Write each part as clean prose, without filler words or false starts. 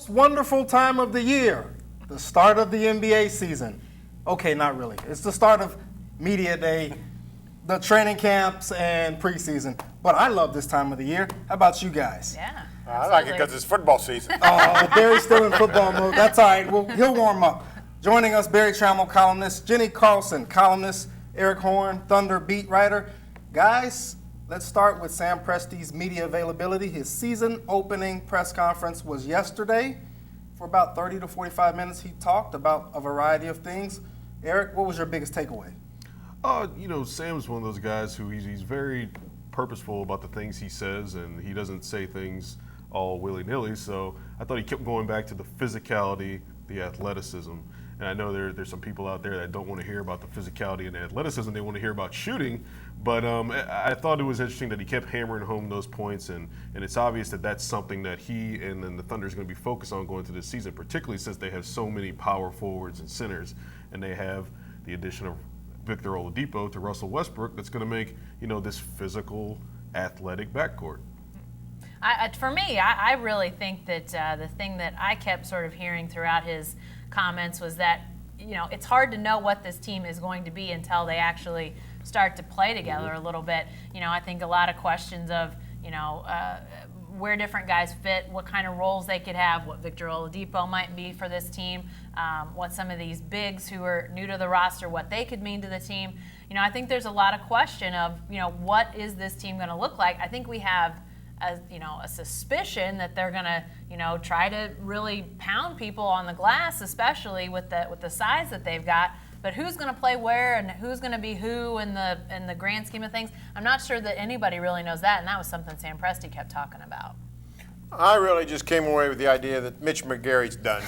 Wonderful time of the year, the start of the NBA season. Okay, not really. It's the start of media day, the training camps, and preseason. But I love this time of the year. How about you guys? Yeah. I like it because it's football season. Oh, Barry's still in football mode. That's all right. Well, he'll warm up. Joining us, Barry Trammell columnist, Jenni Carlson columnist, Eric Horn, Thunder beat writer. Guys, let's start with Sam Presti's media availability. His season opening press conference was yesterday. For about 30 to 45 minutes, he talked about a variety of things. Eric, what was your biggest takeaway? Sam's one of those guys who he's very purposeful about the things he says, and he doesn't say things all willy-nilly. So I thought he kept going back to the physicality, the athleticism. And I know there's some people out there that don't want to hear about the physicality and the athleticism. They want to hear about shooting. But I thought it was interesting that he kept hammering home those points. And it's obvious that that's something that he and then the Thunder is going to be focused on going through this season, particularly since they have so many power forwards and centers. And they have the addition of Victor Oladipo to Russell Westbrook that's going to make, this physical, athletic backcourt. For me, I really think that the thing that I kept sort of hearing throughout his comments was that, it's hard to know what this team is going to be until they actually start to play together a little bit. I think a lot of questions of, where different guys fit, what kind of roles they could have, what Victor Oladipo might be for this team, what some of these bigs who are new to the roster, what they could mean to the team. I think there's a lot of question of, what is this team going to look like? I think we have a suspicion that they're going to, try to really pound people on the glass, especially with the size that they've got. But who's going to play where and who's going to be who in the grand scheme of things, I'm not sure that anybody really knows that, and that was something Sam Presti kept talking about. I really just came away with the idea that Mitch McGary's done.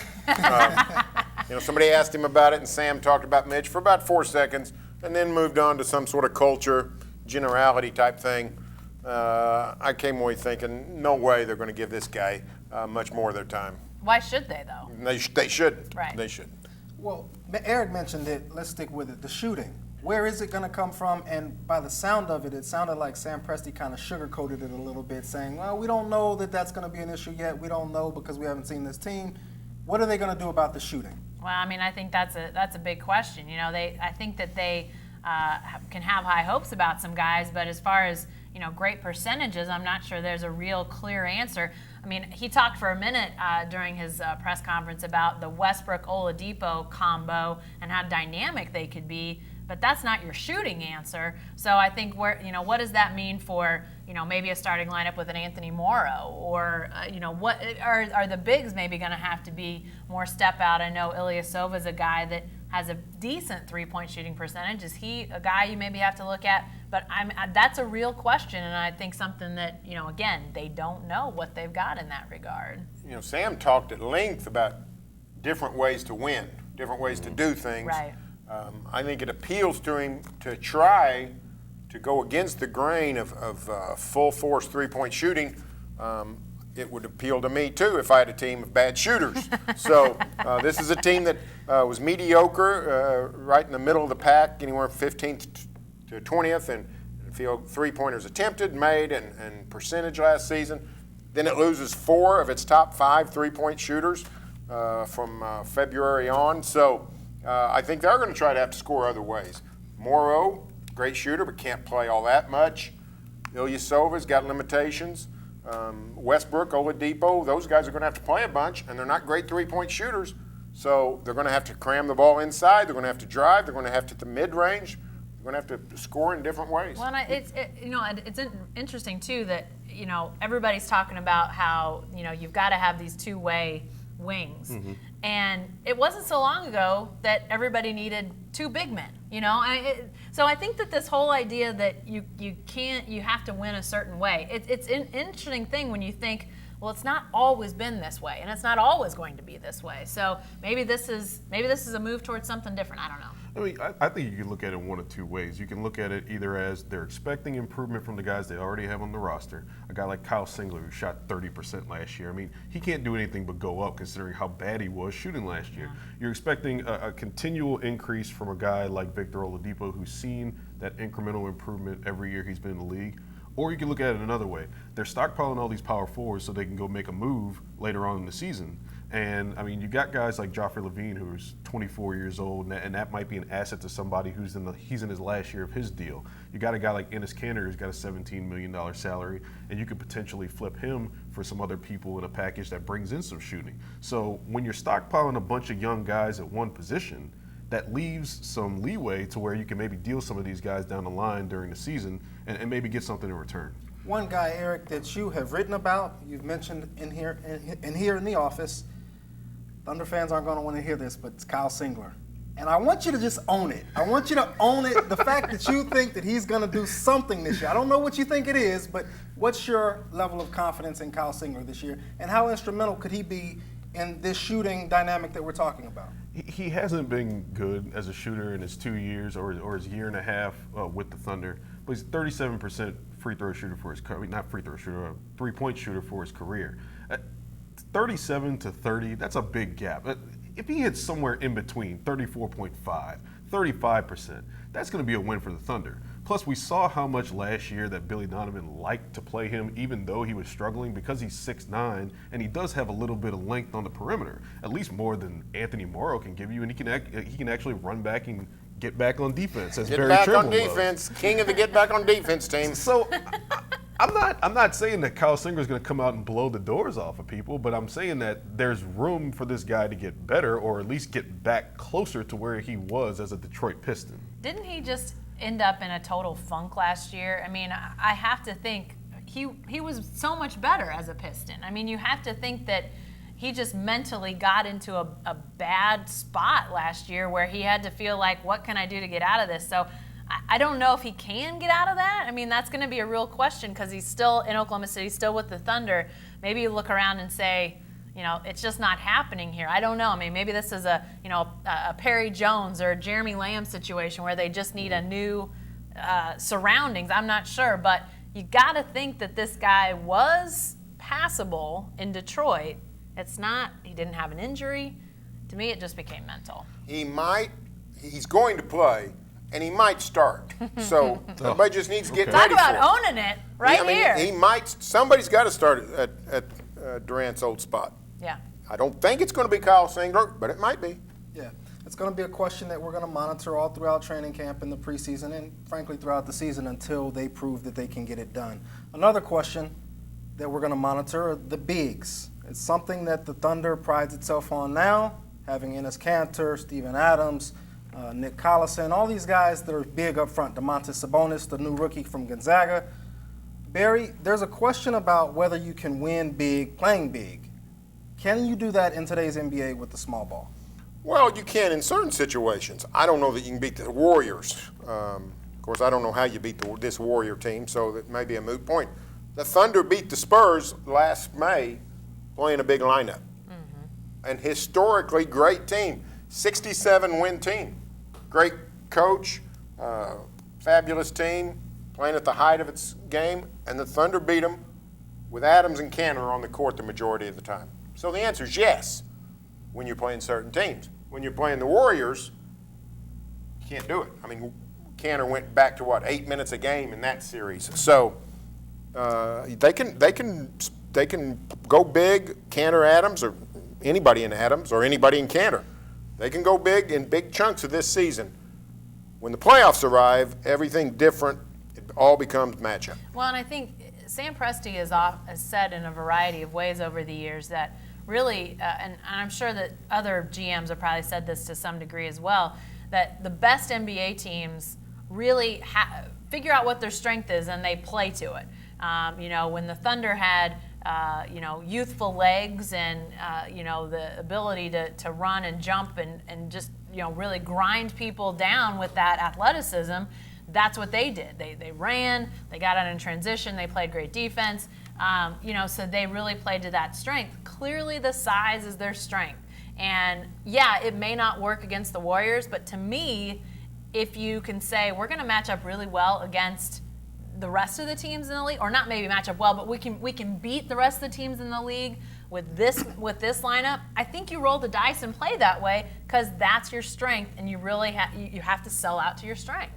Somebody asked him about it, and Sam talked about Mitch for about 4 seconds, and then moved on to some sort of culture, generality type thing. I came away thinking, no way they're going to give this guy much more of their time. Why should they, though? They should. Right. They should. Well, Eric mentioned it. Let's stick with it. The shooting. Where is it going to come from? And by the sound of it, it sounded like Sam Presti kind of sugarcoated it a little bit, saying, well, we don't know that that's going to be an issue yet. We don't know because we haven't seen this team. What are they going to do about the shooting? Well, I think that's a big question. I think that they can have high hopes about some guys, but as far as great percentages, I'm not sure there's a real clear answer. He talked for a minute during his press conference about the Westbrook-Oladipo combo and how dynamic they could be, but that's not your shooting answer. So I think what does that mean for maybe a starting lineup with an Anthony Morrow, or what are the bigs maybe going to have to be more step out? I know Ilyasova is a guy that has a decent three-point shooting percentage. Is he a guy you maybe have to look at? But that's a real question, and I think something that, again, they don't know what they've got in that regard. Sam talked at length about different ways to win, different ways to do things. Right. I think it appeals to him to try to go against the grain of full-force three-point shooting. It would appeal to me, too, if I had a team of bad shooters. So this is a team that was mediocre, right in the middle of the pack, anywhere from 15th to 20th, and field three-pointers attempted, made, and percentage last season. Then it loses 4 of its top 5 three-point shooters from February on. So I think they're going to try to have to score other ways. Morrow, great shooter, but can't play all that much. Ilyasova's got limitations. Westbrook, Oladipo, those guys are going to have to play a bunch, and they're not great three-point shooters. So they're going to have to cram the ball inside. They're going to have to drive. They're going to have to hit the mid-range. They're going to have to score in different ways. Well, it's interesting too that everybody's talking about how you've got to have these two-way wings, and it wasn't so long ago that everybody needed 2 big men. So I think that this whole idea that you have to win a certain way. It's an interesting thing when you think, well, it's not always been this way, and it's not always going to be this way. So maybe this is a move towards something different. I don't know. I think you can look at it one of 2 ways. You can look at it either as they're expecting improvement from the guys they already have on the roster. A guy like Kyle Singler, who shot 30% last year. He can't do anything but go up considering how bad he was shooting last year. You're expecting a continual increase from a guy like Victor Oladipo, who's seen that incremental improvement every year he's been in the league. Or you can look at it another way. They're stockpiling all these power forwards so they can go make a move later on in the season. And I mean, you got guys like Joffrey Levine, who's 24 years old, and that might be an asset to somebody he's in his last year of his deal. You got a guy like Enes Kanter, who's got a $17 million salary, and you could potentially flip him for some other people in a package that brings in some shooting. So when you're stockpiling a bunch of young guys at one position, that leaves some leeway to where you can maybe deal some of these guys down the line during the season and maybe get something in return. One guy, Eric, that you have written about, you've mentioned in here in the office. Thunder fans aren't going to want to hear this, but it's Kyle Singler. And I want you to just own it. I want you to own it, the fact that you think that he's going to do something this year. I don't know what you think it is, but what's your level of confidence in Kyle Singler this year? And how instrumental could he be in this shooting dynamic that we're talking about? He hasn't been good as a shooter in his 2 years or his year and a half with the Thunder, but he's 37% free throw shooter for his career. Not free throw shooter, a three-point shooter for his career. 37 to 30, that's a big gap. If he hits somewhere in between 34.5, 35%, that's going to be a win for the Thunder. Plus, we saw how much last year that Billy Donovan liked to play him, even though he was struggling, because he's 6'9", and he does have a little bit of length on the perimeter, at least more than Anthony Morrow can give you, and he can actually run back and get back on defense. As Get Barry back on Trimble loves. defense. King of the get back on defense team. So I'm not saying that Kyle Singler is going to come out and blow the doors off of people, but I'm saying that there's room for this guy to get better, or at least get back closer to where he was as a Detroit Piston. Didn't he just end up in a total funk last year? I mean, I have to think he was so much better as a Piston. I mean, you have to think that he just mentally got into a bad spot last year where he had to feel like, what can I do to get out of this? So I don't know if he can get out of that. I mean, that's going to be a real question because he's still in Oklahoma City, still with the Thunder. Maybe you look around and say, you know, it's just not happening here. I don't know. I mean, maybe this is a Perry Jones or a Jeremy Lamb situation where they just need a new surroundings. I'm not sure, but you got to think that this guy was passable in Detroit. It's not. He didn't have an injury. To me, it just became mental. He's going to play, and he might start. So everybody just needs to get Talk ready for it. about owning it here. He might. Somebody's got to start at Durant's old spot. Yeah. I don't think it's going to be Kyle Singler, but it might be. Yeah, it's going to be a question that we're going to monitor all throughout training camp in the preseason and, frankly, throughout the season until they prove that they can get it done. Another question that we're going to monitor are the bigs. It's something that the Thunder prides itself on now, having Enes Kanter, Steven Adams, Nick Collison, all these guys that are big up front. Domantas Sabonis, the new rookie from Gonzaga. Barry, there's a question about whether you can win big playing big. Can you do that in today's NBA with the small ball? Well, you can in certain situations. I don't know that you can beat the Warriors. Of course, I don't know how you beat this Warrior team, so that may be a moot point. The Thunder beat the Spurs last May playing a big lineup. Mm-hmm. An historically great team, 67-win team. Great coach, fabulous team, playing at the height of its game, and the Thunder beat them with Adams and Kanter on the court the majority of the time. So the answer is yes when you're playing certain teams. When you're playing the Warriors, you can't do it. I mean, Kanter went back to, 8 minutes a game in that series. So they can go big, Kanter Adams, or anybody in Adams, or anybody in Kanter. They can go big in big chunks of this season. When the playoffs arrive, everything different. It all becomes matchup. Well, and I think Sam Presti has said in a variety of ways over the years that really, and I'm sure that other GMs have probably said this to some degree as well, that the best NBA teams really figure out what their strength is and they play to it. When the Thunder had youthful legs and the ability to run and jump and just really grind people down with that athleticism, that's what they did. They ran, they got out in transition, they played great defense. So they really played to that strength. Clearly the size is their strength. And yeah, it may not work against the Warriors, but to me, if you can say we're going to match up really well against the rest of the teams in the league, or not maybe match up well, but we can beat the rest of the teams in the league with this lineup, I think you roll the dice and play that way because that's your strength, and you really you have to sell out to your strength.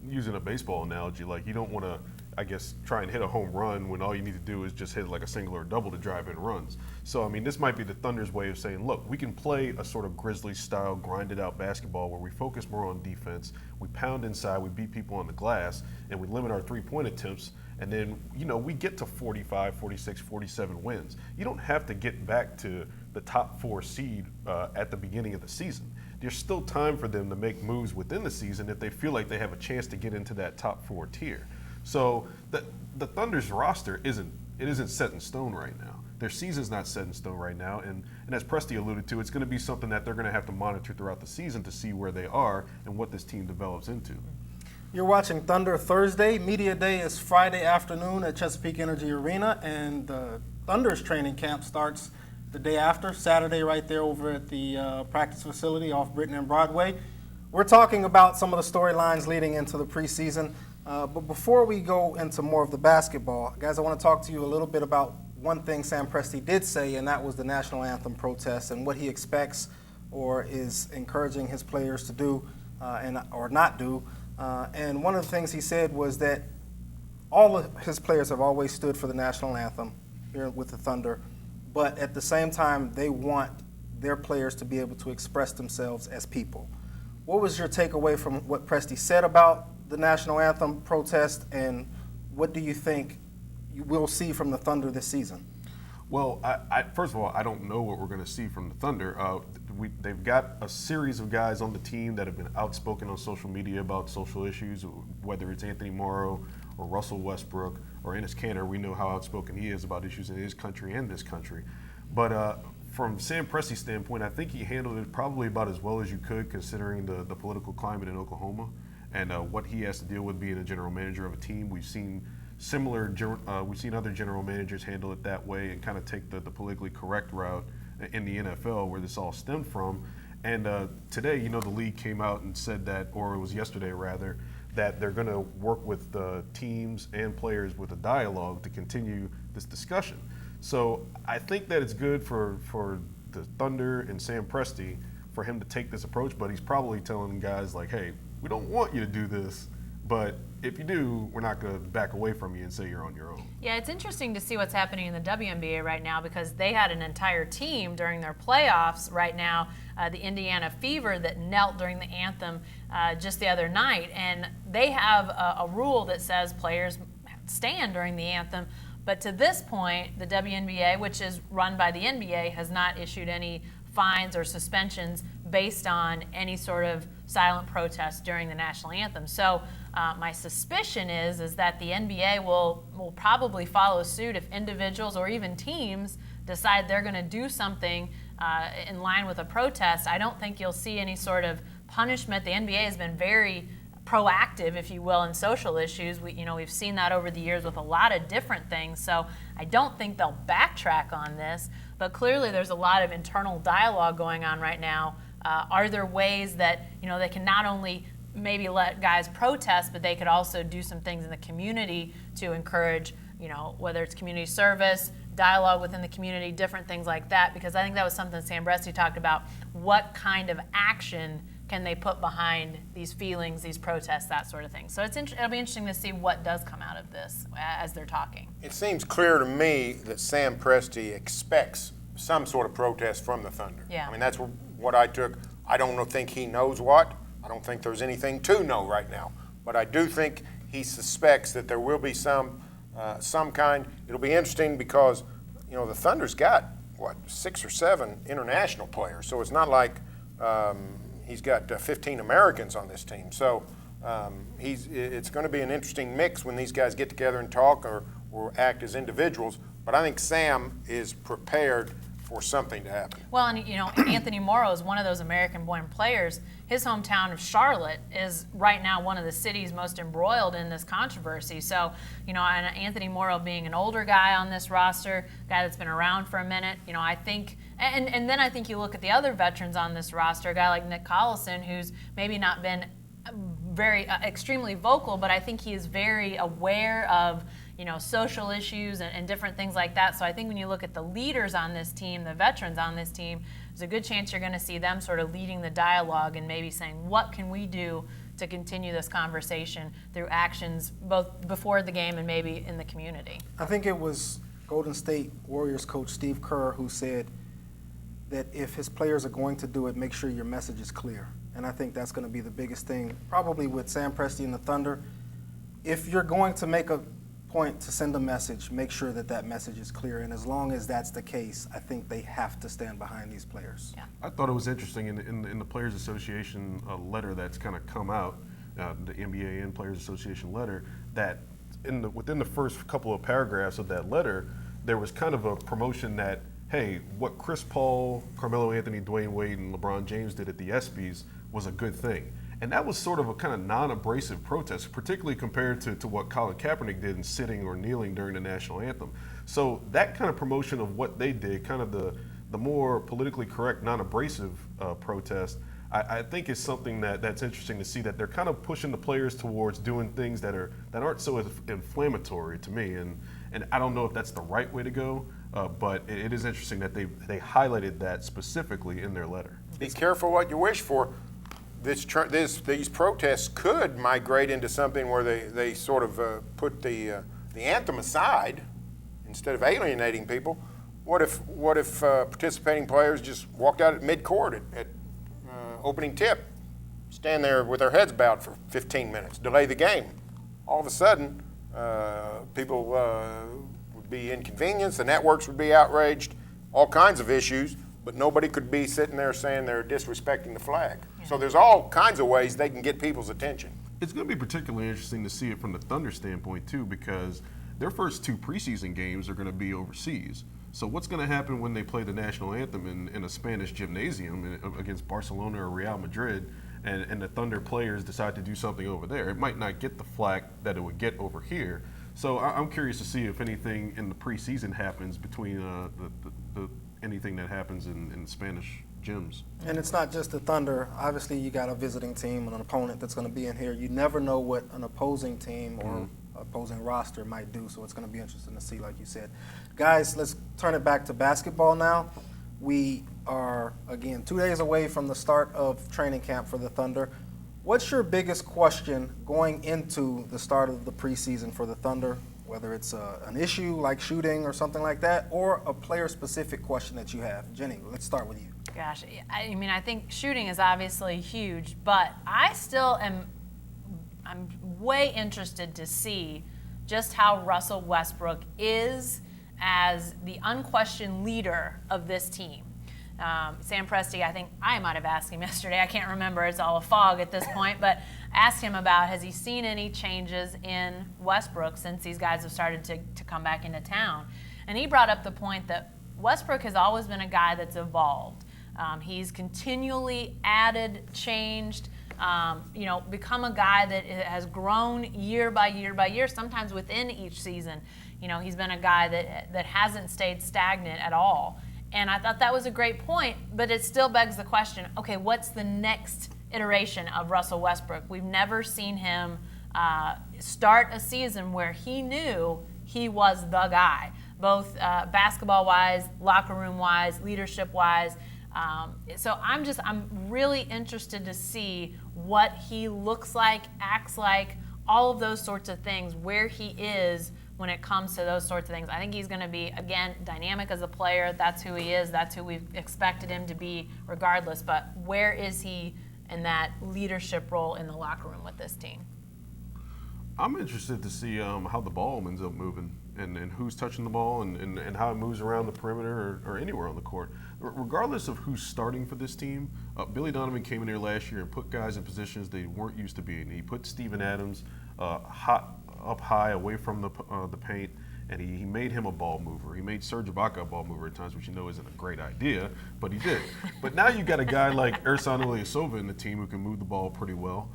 Using a baseball analogy, like you don't want to. I guess, try and hit a home run when all you need to do is just hit like a single or double to drive in runs. So, I mean, this might be the Thunder's way of saying, look, we can play a sort of Grizzlies-style, grinded-out basketball where we focus more on defense, we pound inside, we beat people on the glass, and we limit our three-point attempts, and then, we get to 45, 46, 47 wins. You don't have to get back to the top 4 seed at the beginning of the season. There's still time for them to make moves within the season if they feel like they have a chance to get into that top 4 tier. So the Thunder's roster isn't set in stone right now. Their season's not set in stone right now, and as Presti alluded to, it's going to be something that they're going to have to monitor throughout the season to see where they are and what this team develops into. You're watching Thunder Thursday. Media Day is Friday afternoon at Chesapeake Energy Arena, and the Thunder's training camp starts the day after, Saturday, right there over at the practice facility off Britton and Broadway. We're talking about some of the storylines leading into the preseason. But before we go into more of the basketball, guys, I want to talk to you a little bit about one thing Sam Presti did say, and that was the national anthem protest and what he expects or is encouraging his players to do or not do. And one of the things he said was that all of his players have always stood for the national anthem here with the Thunder, but at the same time, they want their players to be able to express themselves as people. What was your takeaway from what Presti said about the national anthem protest, and what do you think you will see from the Thunder this season? Well, first of all, I don't know what we're going to see from the Thunder. They've got a series of guys on the team that have been outspoken on social media about social issues, whether it's Anthony Morrow or Russell Westbrook or Enes Kanter. We know how outspoken he is about issues in his country and this country. But from Sam Presti's standpoint, I think he handled it probably about as well as you could, considering the political climate in Oklahoma and what he has to deal with being a general manager of a team. We've seen other general managers handle it that way and kind of take the politically correct route in the NFL, where this all stemmed from. And today, the league came out and said that, or it was yesterday rather, that they're going to work with the teams and players with a dialogue to continue this discussion. So I think that it's good for the Thunder and Sam Presti for him to take this approach, but he's probably telling guys like, hey, we don't want you to do this, but if you do, we're not going to back away from you and say you're on your own. Yeah, it's interesting to see what's happening in the WNBA right now, because they had an entire team during their playoffs right now, the Indiana Fever, that knelt during the anthem just the other night. And they have a rule that says players stand during the anthem. But to this point, the WNBA, which is run by the NBA, has not issued any fines or suspensions based on any sort of silent protest during the national anthem. So my suspicion is that the NBA will probably follow suit if individuals or even teams decide they're going to do something in line with a protest. I don't think you'll see any sort of punishment. The NBA has been very proactive, if you will, in social issues. We've seen that over the years with a lot of different things. So I don't think they'll backtrack on this. But clearly there's a lot of internal dialogue going on right now. Are there ways that they can not only maybe let guys protest, but they could also do some things in the community to encourage, whether it's community service, dialogue within the community, different things like that? Because I think that was something Sam Presti talked about. What kind of action can they put behind these feelings, these protests, that sort of thing? So it'll be interesting to see what does come out of this as they're talking. It seems clear to me that Sam Presti expects some sort of protest from the Thunder. Yeah. I mean, that's what I took. I don't think he knows what. I don't think there's anything to know right now. But I do think he suspects that there will be some kind. It'll be interesting because, the Thunder's got, 6 or 7 international players. So it's not like he's got 15 Americans on this team. So it's going to be an interesting mix when these guys get together and talk or act as individuals. But I think Sam is prepared for something to happen. Well, and Anthony Morrow is one of those American-born players. His hometown of Charlotte is right now one of the cities most embroiled in this controversy. So, and Anthony Morrow being an older guy on this roster, guy that's been around for a minute, I think, and then I think you look at the other veterans on this roster, a guy like Jenni Carlson, who's maybe not been very extremely vocal, but I think he is very aware of social issues and different things like that. So I think when you look at the leaders on this team, the veterans on this team, there's a good chance you're going to see them sort of leading the dialogue and maybe saying, what can we do to continue this conversation through actions both before the game and maybe in the community. I think it was Golden State Warriors coach Steve Kerr who said that if his players are going to do it, make sure your message is clear. And I think that's going to be the biggest thing, probably with Sam Presti and the Thunder. If you're going to make a point to send a message, make sure that that message is clear. And as long as that's the case, I think they have to stand behind these players. Yeah. I thought it was interesting in the Players Association letter that's kind of come out, the NBA and Players Association letter, that within the first couple of paragraphs of that letter, there was kind of a promotion that, hey, what Chris Paul, Carmelo Anthony, Dwayne Wade, and LeBron James did at the ESPYs was a good thing. And that was sort of a kind of non-abrasive protest, particularly compared to what Colin Kaepernick did in sitting or kneeling during the national anthem. So that kind of promotion of what they did, kind of the more politically correct, non-abrasive protest, I think is something that's interesting to see, that they're kind of pushing the players towards doing things that aren't so inflammatory to me. And I don't know if that's the right way to go, but it is interesting that they highlighted that specifically in their letter. Be careful what you wish for. These protests could migrate into something where they sort of put the anthem aside instead of alienating people. What if participating players just walked out at midcourt at opening tip, stand there with their heads bowed for 15 minutes, delay the game? All of a sudden, people would be inconvenienced, the networks would be outraged, all kinds of issues, but nobody could be sitting there saying they're disrespecting the flag. Yeah. So there's all kinds of ways they can get people's attention. It's going to be particularly interesting to see it from the Thunder standpoint, too, because their first 2 preseason games are going to be overseas. So what's going to happen when they play the national anthem in a Spanish gymnasium against Barcelona or Real Madrid, and the Thunder players decide to do something over there? It might not get the flack that it would get over here. So I'm curious to see if anything in the preseason happens between anything that happens in the Spanish gyms. And it's not just the Thunder. Obviously, you got a visiting team and an opponent that's going to be in here. You never know what an opposing team or opposing roster might do, so it's going to be interesting to see, like you said. Guys, let's turn it back to basketball now. We are, again, 2 days away from the start of training camp for the Thunder. What's your biggest question going into the start of the preseason for the Thunder, whether it's an issue like shooting or something like that, or a player-specific question that you have? Jenni, let's start with you. Gosh, I mean, I think shooting is obviously huge, but I still I'm way interested to see just how Russell Westbrook is as the unquestioned leader of this team. Sam Presti, I think I might have asked him yesterday, I can't remember, it's all a fog at this point, but asked him about, has he seen any changes in Westbrook since these guys have started to come back into town? And he brought up the point that Westbrook has always been a guy that's evolved. He's continually added, changed, become a guy that has grown year by year by year, sometimes within each season. He's been a guy that hasn't stayed stagnant at all. And I thought that was a great point, but it still begs the question, okay, what's the next iteration of Russell Westbrook? We've never seen him start a season where he knew he was the guy, both basketball-wise, locker room-wise, leadership-wise. So I'm really interested to see what he looks like, acts like, all of those sorts of things, where he is when it comes to those sorts of things. I think he's going to be, again, dynamic as a player. That's who he is. That's who we've expected him to be regardless. But where is he in that leadership role in the locker room with this team? I'm interested to see how the ball ends up moving and who's touching the ball and how it moves around the perimeter or anywhere on the court. Regardless of who's starting for this team, Billy Donovan came in here last year and put guys in positions they weren't used to being. He put Steven Adams up high away from the paint, and he made him a ball mover. He made Serge Ibaka a ball mover at times, which isn't a great idea, but he did. But now you got a guy like Ersan Ilyasova in the team who can move the ball pretty well.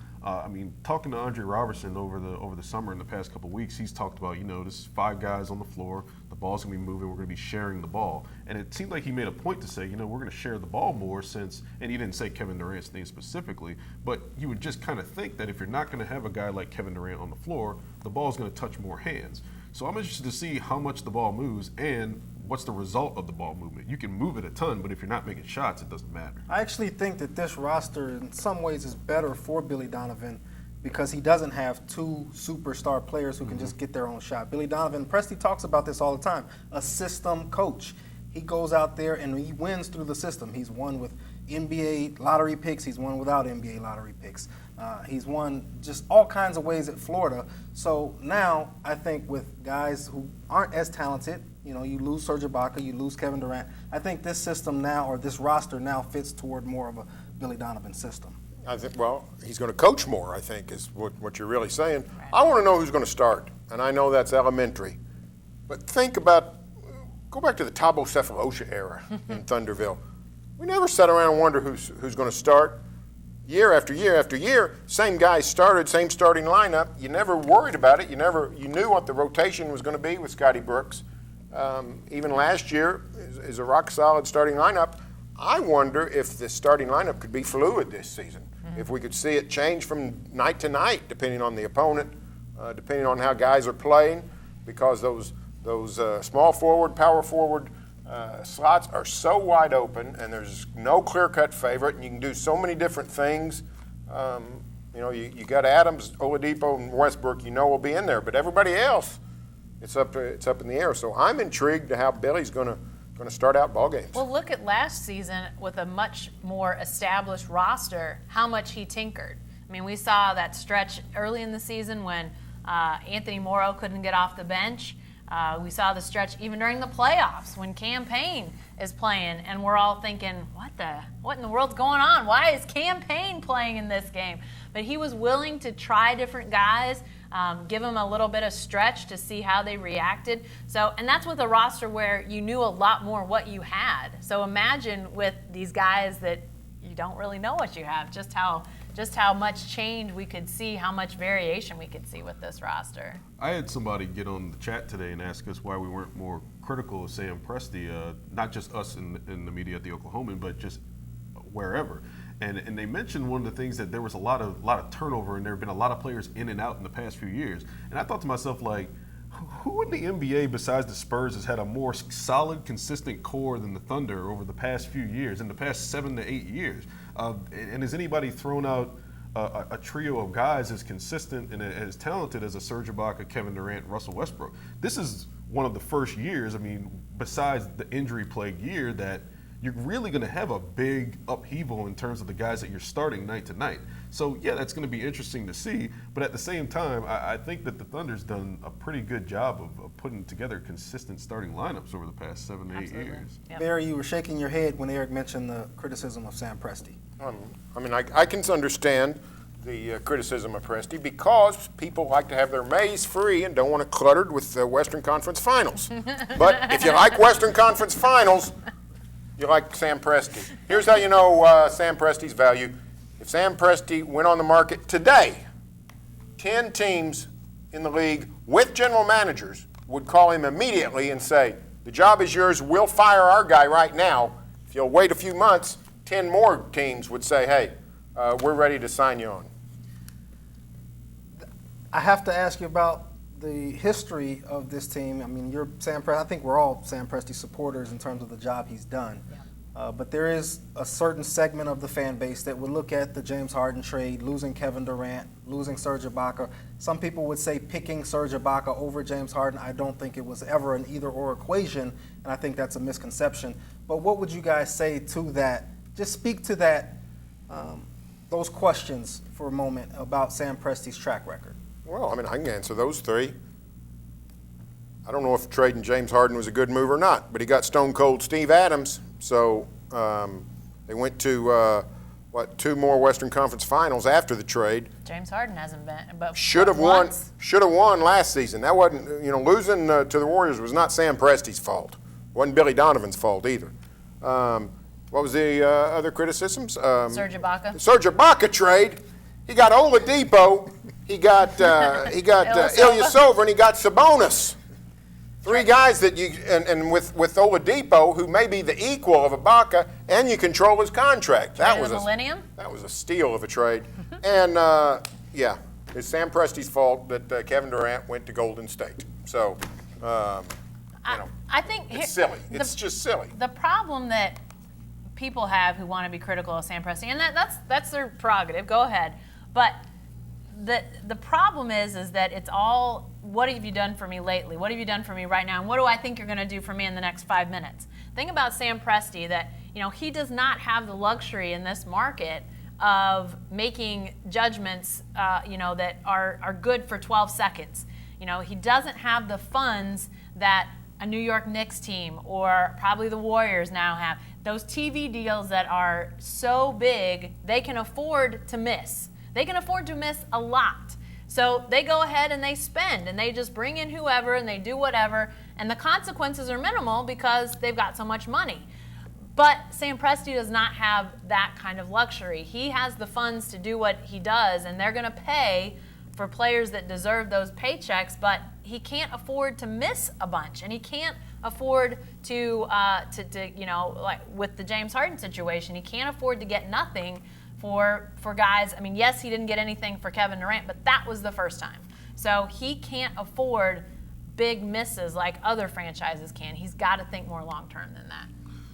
Talking to Andre Robertson over the summer in the past couple of weeks, he's talked about, there's 5 guys on the floor, the ball's going to be moving, we're going to be sharing the ball. And it seemed like he made a point to say, we're going to share the ball more since, and he didn't say Kevin Durant's name specifically, but you would just kind of think that if you're not going to have a guy like Kevin Durant on the floor, the ball's going to touch more hands. So I'm interested to see how much the ball moves and what's the result of the ball movement. You can move it a ton, but if you're not making shots, it doesn't matter. I actually think that this roster in some ways is better for Billy Donovan because he doesn't have two superstar players who can just get their own shot. Billy Donovan, Presti talks about this all the time, a system coach. He goes out there and he wins through the system. He's won with NBA lottery picks. He's won without NBA lottery picks. He's won just all kinds of ways at Florida. So now I think with guys who aren't as talented, you know, you lose Serge Ibaka, you lose Kevin Durant. I think this system now, or this roster now, fits toward more of a Billy Donovan system. I think, well, he's going to coach more, I think, is what you're really saying. I want to know who's going to start, and I know that's elementary. But think about, go back to the Thabo Cephalosha era in Thunderville. We never sat around and wondered who's going to start. Year after year after year, same guys started, same starting lineup. You never worried about it. You knew what the rotation was going to be with Scotty Brooks. Even last year is a rock-solid starting lineup. I wonder if the starting lineup could be fluid this season. If we could see it change from night to night, depending on the opponent, depending on how guys are playing, because those small forward, power forward slots are so wide open, and there's no clear-cut favorite, and you can do so many different things. You got Adams, Oladipo, and Westbrook. You know will be in there, but everybody else, it's up in the air. So I'm intrigued to how Billy's going to start out ball games. Well, look at last season with a much more established roster, how much he tinkered. I mean, we saw that stretch early in the season when Anthony Morrow couldn't get off the bench. We saw the stretch even during the playoffs when Cam Payne is playing, and we're all thinking, what in the world's going on? Why is Cam Payne playing in this game? But he was willing to try different guys, give them a little bit of stretch to see how they reacted. So, and that's with a roster where you knew a lot more what you had. So imagine with these guys that you don't really know what you have, just how much change we could see, how much variation we could see with this roster. I had somebody get on the chat today and ask us why we weren't more critical of Sam Presti, not just us in the media at the Oklahoman, but just wherever. And they mentioned one of the things that there was a lot of turnover, and there have been a lot of players in and out in the past few years. And I thought to myself, like, who in the NBA besides the Spurs has had a more solid, consistent core than the Thunder over the past few years, in the past 7 to 8 years? And has anybody thrown out a trio of guys as consistent and as talented as a Serge Ibaka, Kevin Durant, Russell Westbrook? This is one of the first years, I mean, besides the injury-plagued year, that you're really going to have a big upheaval in terms of the guys that you're starting night to night. So, yeah, that's going to be interesting to see. But at the same time, I think that the Thunder's done a pretty good job of putting together consistent starting lineups over the past 7 to 8 years. Yep. Barry, you were shaking your head when Eric mentioned the criticism of Sam Presti. I can understand the criticism of Presti because people like to have their maze free and don't want it cluttered with the Western Conference Finals. But if you like Western Conference Finals, you like Sam Presti. Here's how you know Sam Presti's value. If Sam Presti went on the market today, 10 teams in the league with general managers would call him immediately and say, the job is yours, we'll fire our guy right now. If you'll wait a few months, 10 more teams would say, hey, we're ready to sign you on. I have to ask you about the history of this team. I mean, I think we're all Sam Presti supporters in terms of the job he's done. Yeah. But there is a certain segment of the fan base that would look at the James Harden trade, losing Kevin Durant, losing Serge Ibaka. Some people would say picking Serge Ibaka over James Harden. I don't think it was ever an either-or equation, and I think that's a misconception. But what would you guys say to that? Just speak to that, those questions for a moment about Sam Presti's track record. Well, I mean, I can answer those three. I don't know if trading James Harden was a good move or not, but he got stone cold Steve Adams. So they went to, 2 more Western Conference Finals after the trade. James Harden hasn't been, but Should have won last season. That wasn't, losing to the Warriors was not Sam Presti's fault. It wasn't Billy Donovan's fault either. What was the other criticisms? Serge Ibaka. Serge Ibaka trade. He got Oladipo. He got Ilyasova, and he got Sabonis. 3 guys that and with Oladipo, who may be the equal of Ibaka, and you control his contract. That was a steal of a trade. And it's Sam Presti's fault that Kevin Durant went to Golden State. So, I think it's silly. It's just silly. The problem that people have who want to be critical of Sam Presti, and that's their prerogative. Go ahead, but the problem is that it's all, what have you done for me lately? What have you done for me right now? And what do I think you're going to do for me in the next 5 minutes? Think about Sam Presti, that he does not have the luxury in this market of making judgments that are good for 12 seconds. He doesn't have the funds that a New York Knicks team or probably the Warriors now have. Those TV deals that are so big, they can afford to miss. They can afford to miss a lot. So they go ahead and they spend and they just bring in whoever and they do whatever, and the consequences are minimal because they've got so much money. But Sam Presti does not have that kind of luxury. He has the funds to do what he does, and they're going to pay for players that deserve those paychecks, but he can't afford to miss a bunch, and he can't afford to like with the James Harden situation, he can't afford to get nothing for guys. I mean, yes, he didn't get anything for Kevin Durant, but that was the first time. So he can't afford big misses like other franchises can. He's got to think more long-term than that.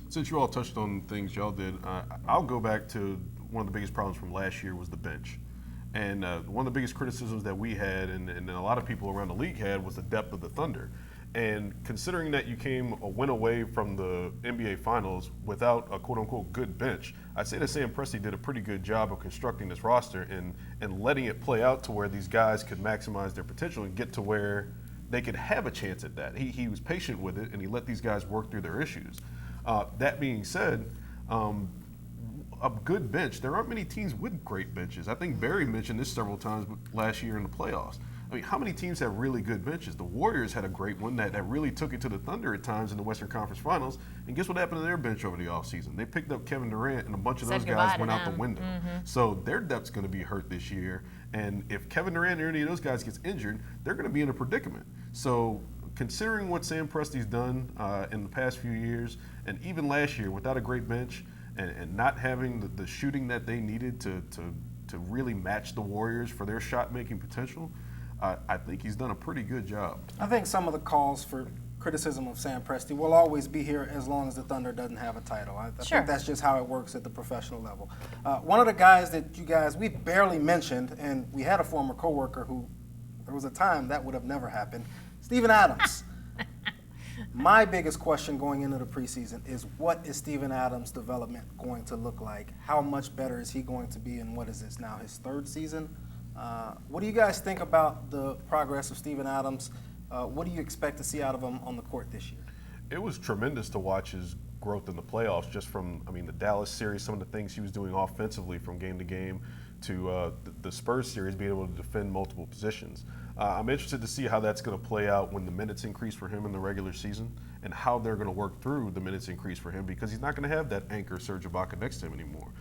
Since you all touched on things y'all did, I'll go back to one of the biggest problems from last year was the bench. And one of the biggest criticisms that we had and a lot of people around the league had was the depth of the Thunder. And considering that you came a win away from the NBA Finals without a quote-unquote good bench, I'd say that Sam Presti did a pretty good job of constructing this roster and letting it play out to where these guys could maximize their potential and get to where they could have a chance at that. He was patient with it, and he let these guys work through their issues. That being said, a good bench, there aren't many teams with great benches. I think Barry mentioned this several times last year in the playoffs. I mean, how many teams have really good benches? The Warriors had a great one that really took it to the Thunder at times in the Western Conference Finals. And guess what happened to their bench over the offseason? They picked up Kevin Durant, and a bunch of those guys went out the window. Mm-hmm. So their depth's going to be hurt this year. And if Kevin Durant or any of those guys gets injured, they're going to be in a predicament. So considering what Sam Presti's done in the past few years, and even last year without a great bench and not having the shooting that they needed to really match the Warriors for their shot-making potential, I think he's done a pretty good job. I think some of the calls for criticism of Sam Presti will always be here as long as the Thunder doesn't have a title. I think that's just how it works at the professional level. One of the guys that we barely mentioned, and we had a former coworker who, there was a time that would have never happened, Steven Adams. My biggest question going into the preseason is, what is Steven Adams' development going to look like? How much better is he going to be in, what is this now, his third season? What do you guys think about the progress of Steven Adams? What do you expect to see out of him on the court this year? It was tremendous to watch his growth in the playoffs, just from, the Dallas series, some of the things he was doing offensively from game to game, to the Spurs series, being able to defend multiple positions. I'm interested to see how that's going to play out when the minutes increase for him in the regular season, and how they're going to work through the minutes increase for him, because he's not going to have that anchor Serge Ibaka next to him anymore.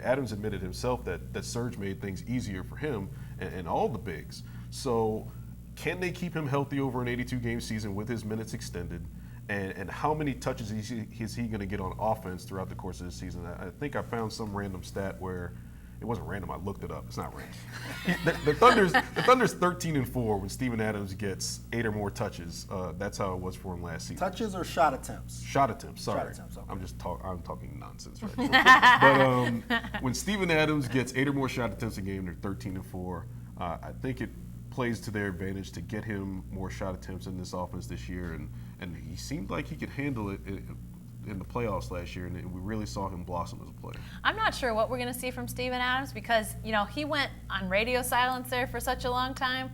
Adams admitted himself that Serge made things easier for him and all the bigs. So can they keep him healthy over an 82-game season with his minutes extended? And how many touches is he going to get on offense throughout the course of the season? I think I found some random stat where it wasn't random. I looked it up. It's not random. The Thunder's 13-4 when Steven Adams gets 8 or more touches. That's how it was for him last season. Touches or shot attempts? Shot attempts. Sorry, shot attempts, okay. I'm talking nonsense right. But when Steven Adams gets 8 or more shot attempts a game, they're 13-4. I think it plays to their advantage to get him more shot attempts in this offense this year, and he seemed like he could handle it in the playoffs last year, and we really saw him blossom as a player. I'm not sure what we're going to see from Steven Adams, because he went on radio silence there for such a long time.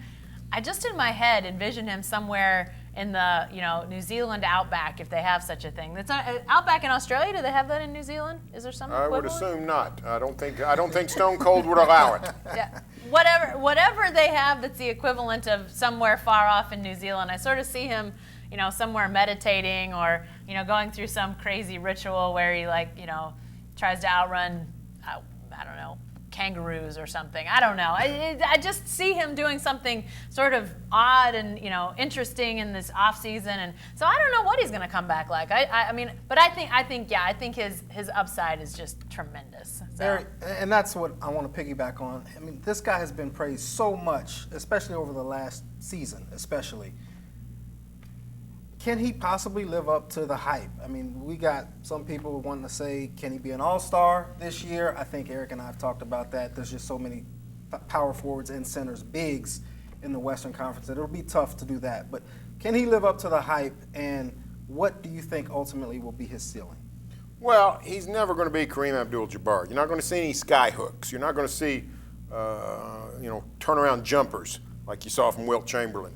I just in my head envision him somewhere in the New Zealand outback, if they have such a thing. That's not outback in Australia. Do they have that in New Zealand? Is there some equivalent? I would assume not. I don't think Stone Cold would allow it. Yeah. Whatever they have that's the equivalent of somewhere far off in New Zealand. I sort of see him, somewhere meditating or, going through some crazy ritual where he tries to outrun, I don't know, kangaroos or something. I don't know. I just see him doing something sort of odd and interesting in this off season, and so I don't know what he's going to come back like. But I think his upside is just tremendous. So. Barry, and that's what I want to piggyback on. This guy has been praised so much, especially over the last season, especially. Can he possibly live up to the hype? We got some people wanting to say, can he be an all-star this year? I think Eric and I have talked about that. There's just so many power forwards and centers, bigs in the Western Conference. It'll be tough to do that. But can he live up to the hype, and what do you think ultimately will be his ceiling? Well, he's never going to be Kareem Abdul-Jabbar. You're not going to see any sky hooks. You're not going to see, turnaround jumpers like you saw from Wilt Chamberlain.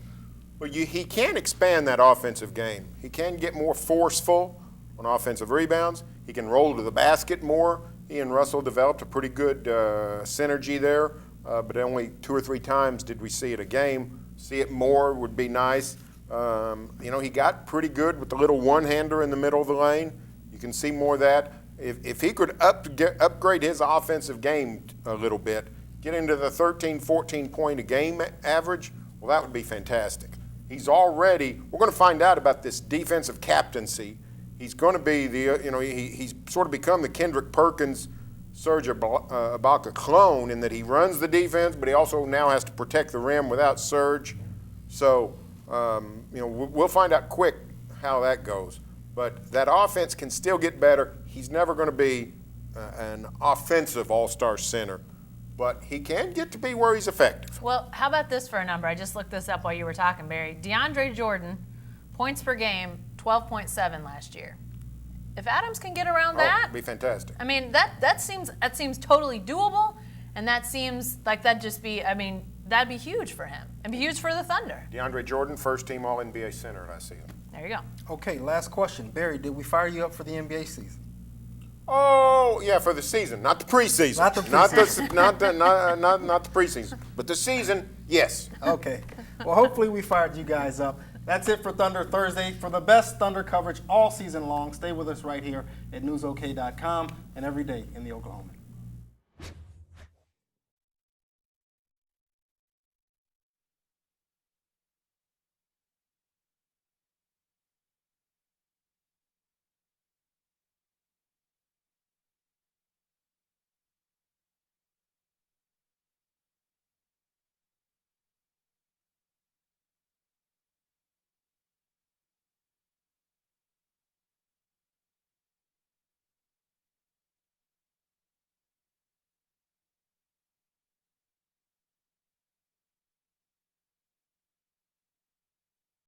But he can expand that offensive game. He can get more forceful on offensive rebounds. He can roll to the basket more. He and Russell developed a pretty good synergy there, but only 2 or 3 times did we see it a game. See it more would be nice. He got pretty good with the little one-hander in the middle of the lane. You can see more of that. If he could upgrade his offensive game a little bit, get into the 13, 14 point a game average, well, that would be fantastic. We're going to find out about this defensive captaincy. He's going to be he's sort of become the Kendrick Perkins, Serge Ibaka clone in that he runs the defense, but he also now has to protect the rim without Serge. So, we'll find out quick how that goes. But that offense can still get better. He's never going to be an offensive all-star center, but he can get to be where he's effective. Well, how about this for a number? I just looked this up while you were talking, Barry. DeAndre Jordan, points per game, 12.7 last year. If Adams can get around that, it'd be fantastic. I mean, that seems totally doable, and that seems like that'd be huge for him and be huge for the Thunder. DeAndre Jordan, first-team All-NBA center last season. There you go. Okay, last question. Barry, did we fire you up for the NBA season? Oh, yeah, for the season, not the preseason. Not the preseason. Not the preseason, but the season, yes. Okay. Well, hopefully we fired you guys up. That's it for Thunder Thursday. For the best Thunder coverage all season long, stay with us right here at newsok.com and every day in the Oklahoman.